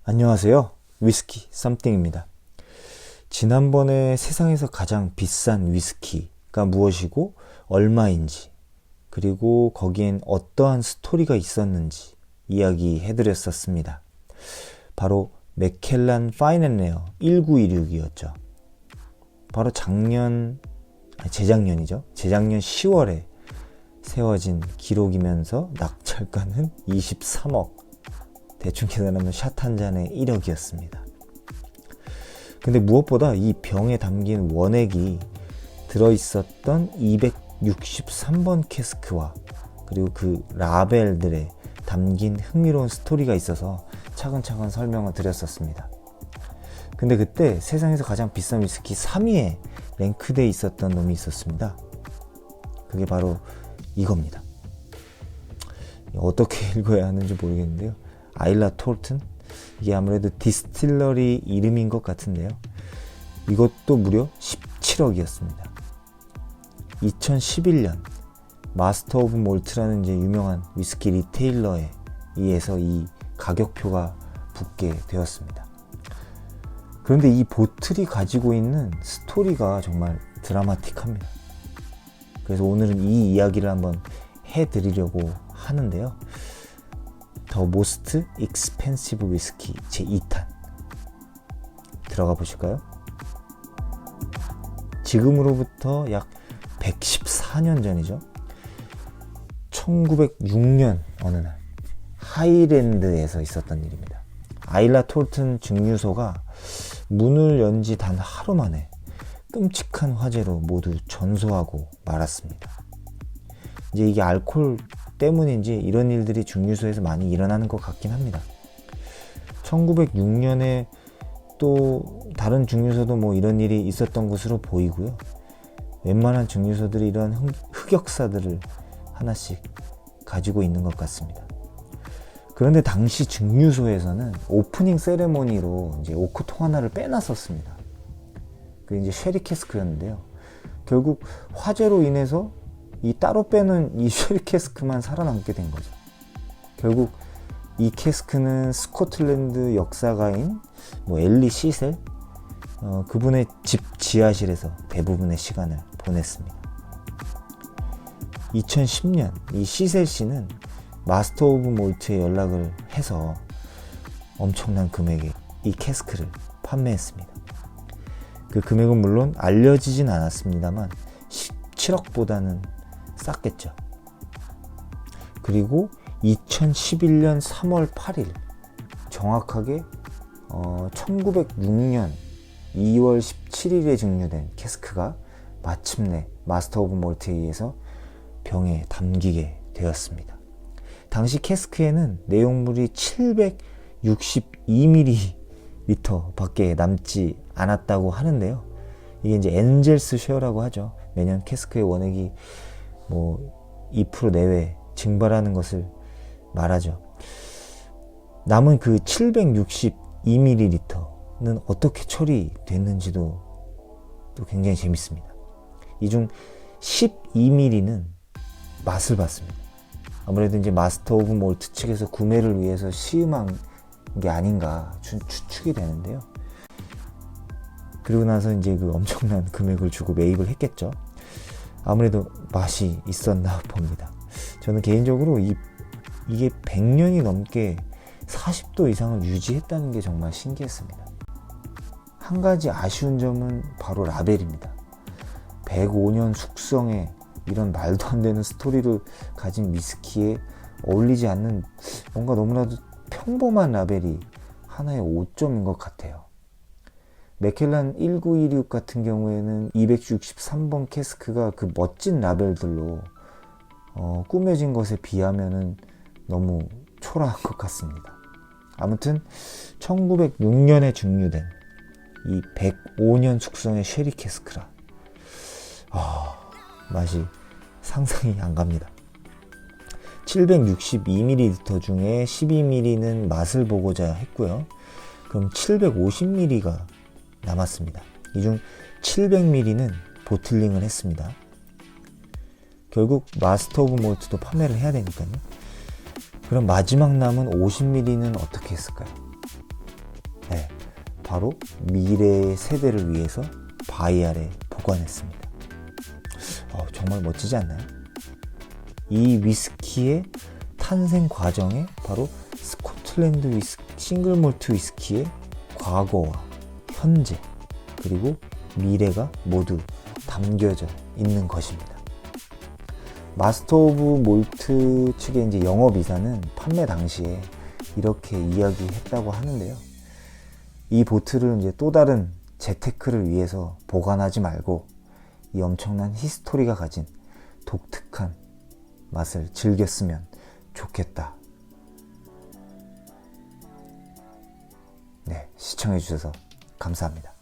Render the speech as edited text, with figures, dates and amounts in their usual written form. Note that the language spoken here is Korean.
안녕하세요. 위스키 썸띵입니다. 지난번에 세상에서 가장 비싼 위스키가 무엇이고 얼마인지, 그리고 거기엔 어떠한 스토리가 있었는지 이야기해드렸었습니다. 바로 맥켈란 파인앤레어 1916이었죠. 바로 재작년이죠. 재작년 10월에 세워진 기록이면서 낙찰가는 23억. 대충 계산하면 샷 한 잔에 1억이었습니다. 근데 무엇보다 이 병에 담긴 원액이 들어있었던 263번 캐스크와 그리고 그 라벨들에 담긴 흥미로운 스토리가 있어서 차근차근 설명을 드렸었습니다. 근데 그때 세상에서 가장 비싼 위스키 3위에 랭크되어 있었던 놈이 있었습니다. 그게 바로 이겁니다. 어떻게 읽어야 하는지 모르겠는데요. 아일라 톨튼? 이게 아무래도 디스틸러리 이름인 것 같은데요. 이것도 무려 17억이었습니다. 2011년 마스터 오브 몰트라는 이제 유명한 위스키 리테일러에 의해서 이 가격표가 붙게 되었습니다. 그런데 이 보틀이 가지고 있는 스토리가 정말 드라마틱합니다. 그래서 오늘은 이 이야기를 한번 해드리려고 하는데요. 더 모스트 익스펜시브 위스키 제2탄 들어가 보실까요? 지금으로부터 약 114년 전이죠. 1906년 어느 날 하이랜드에서 있었던 일입니다. 아일라 톨튼 증류소가 문을 연 지 단 하루 만에 끔찍한 화재로 모두 전소하고 말았습니다. 이제 이게 알코올 때문인지 이런 일들이 증류소에서 많이 일어나는 것 같긴 합니다. 1906년에 또 다른 증류소도 뭐 이런 일이 있었던 것으로 보이고요. 웬만한 증류소들이 이런 흑역사들을 하나씩 가지고 있는 것 같습니다. 그런데 당시 증류소에서는 오프닝 세레모니로 이제 오크통 하나를 빼놨었습니다. 그게 이제 쉐리 캐스크였는데요. 결국 화재로 인해서 이 따로 빼는 이 쉐리 캐스크만 살아남게 된 거죠. 결국 이 캐스크는 스코틀랜드 역사가인 엘리 시셀 그분의 집 지하실에서 대부분의 시간을 보냈습니다. 2010년 이 시셀 씨는 마스터 오브 몰트에 연락을 해서 엄청난 금액의 이 캐스크를 판매했습니다. 그 금액은 물론 알려지진 않았습니다만 17억보다는 쌌겠죠. 그리고 2011년 3월 8일 정확하게 1906년 2월 17일에 증류된 캐스크가 마침내 마스터 오브 몰트에 의해서 병에 담기게 되었습니다. 당시 캐스크에는 내용물이 762ml 밖에 남지 않았다고 하는데요. 이게 이제 엔젤스 쉐어라고 하죠. 매년 캐스크의 원액이 2% 내외 증발하는 것을 말하죠. 남은 그 762ml는 어떻게 처리됐는지도 또 굉장히 재밌습니다. 이 중 12ml는 맛을 봤습니다. 아무래도 이제 마스터 오브 몰트 측에서 구매를 위해서 시음한 게 아닌가 추측이 되는데요. 그리고 나서 이제 그 엄청난 금액을 주고 매입을 했겠죠. 아무래도 맛이 있었나 봅니다. 저는 개인적으로 이게 100년이 넘게 40도 이상을 유지했다는 게 정말 신기했습니다. 한 가지 아쉬운 점은 바로 라벨입니다. 105년 숙성에 이런 말도 안 되는 스토리를 가진 위스키에 어울리지 않는 뭔가 너무나도 평범한 라벨이 하나의 오점인 것 같아요. 맥켈란 1916 같은 경우에는 263번 캐스크가 그 멋진 라벨들로 꾸며진 것에 비하면은 너무 초라한 것 같습니다. 아무튼 1906년에 증류된 이 105년 숙성의 쉐리 캐스크라 맛이 상상이 안 갑니다. 762ml 중에 12ml는 맛을 보고자 했고요. 그럼 750ml가 남았습니다. 이 중 700ml는 보틀링을 했습니다. 결국 마스터 오브 몰트도 판매를 해야 되니까요. 그럼 마지막 남은 50ml는 어떻게 했을까요? 네, 바로 미래의 세대를 위해서 바이알에 보관했습니다. 정말 멋지지 않나요? 이 위스키의 탄생 과정에 바로 스코틀랜드 싱글 몰트 위스키의 과거와 현재 그리고 미래가 모두 담겨져 있는 것입니다. 마스터 오브 몰트 측의 이제 영업이사는 판매 당시에 이렇게 이야기했다고 하는데요. 이 보틀을 이제 또 다른 재테크를 위해서 보관하지 말고 이 엄청난 히스토리가 가진 독특한 맛을 즐겼으면 좋겠다. 네, 시청해주셔서 감사합니다.